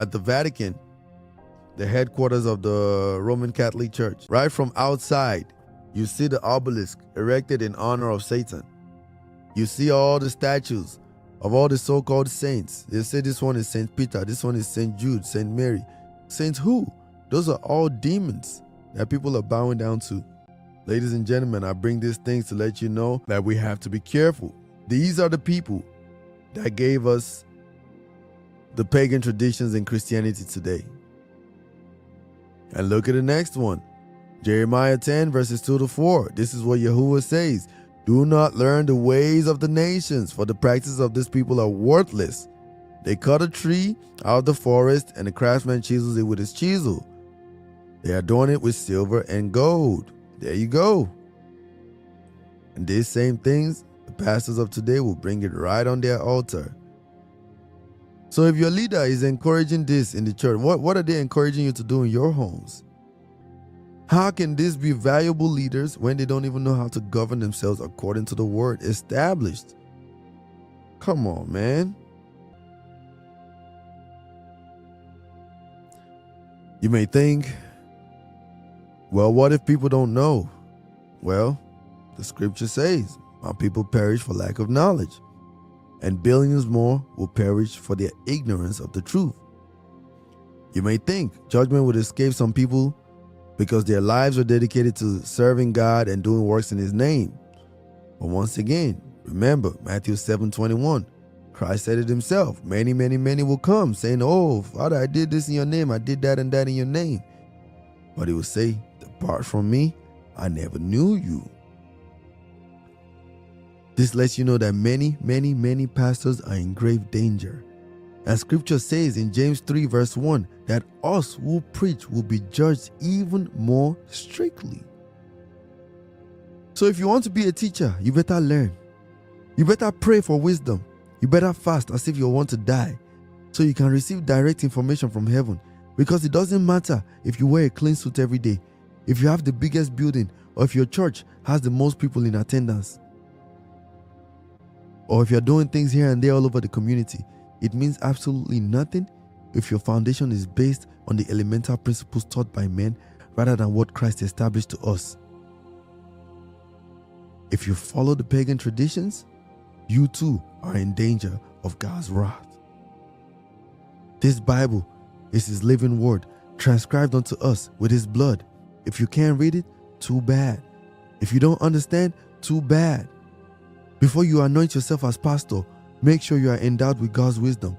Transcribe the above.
at the Vatican, the headquarters of the Roman Catholic Church. Right from outside, you see the obelisk erected in honor of Satan. You see all the statues of all the so-called saints. They say this one is Saint Peter, this one is Saint Jude, Saint Mary. Saints who? Those are all demons that people are bowing down to. Ladies and gentlemen, I bring these things to let you know that we have to be careful. These are the people that gave us the pagan traditions in Christianity today. And look at the next one. Jeremiah 10 verses 2-4. This is what Yahuwah says. Do not learn the ways of the nations, for the practices of these people are worthless. They cut a tree out of the forest, and the craftsman chisels it with his chisel. They adorn it with silver and gold. There you go. And these same things, the pastors of today will bring it right on their altar. So if your leader is encouraging this in the church, what are they encouraging you to do in your homes? How can these be valuable leaders when they don't even know how to govern themselves according to the word established? Come on, man. You may think, well, what if people don't know? Well, the scripture says, my people perish for lack of knowledge, and billions more will perish for their ignorance of the truth. You may think judgment would escape some people because their lives are dedicated to serving God and doing works in His name. But once again, remember Matthew 7:21. Christ said it Himself. Many, many, many will come saying, oh, Father, I did this in your name. I did that and that in your name. But He will say, depart from me. I never knew you. This lets you know that many, many, many pastors are in grave danger. And scripture says in James 3 verse 1 that us who preach will be judged even more strictly. So if you want to be a teacher, you better learn. You better pray for wisdom. You better fast as if you want to die so you can receive direct information from heaven. Because it doesn't matter if you wear a clean suit every day, if you have the biggest building, or if your church has the most people in attendance, or if you're doing things here and there all over the community. It means absolutely nothing if your foundation is based on the elemental principles taught by men rather than what Christ established to us. If you follow the pagan traditions, you too are in danger of God's wrath. This Bible is His living word, transcribed unto us with His blood. If you can't read it, too bad. If you don't understand, too bad. Before you anoint yourself as pastor, make sure you are endowed with God's wisdom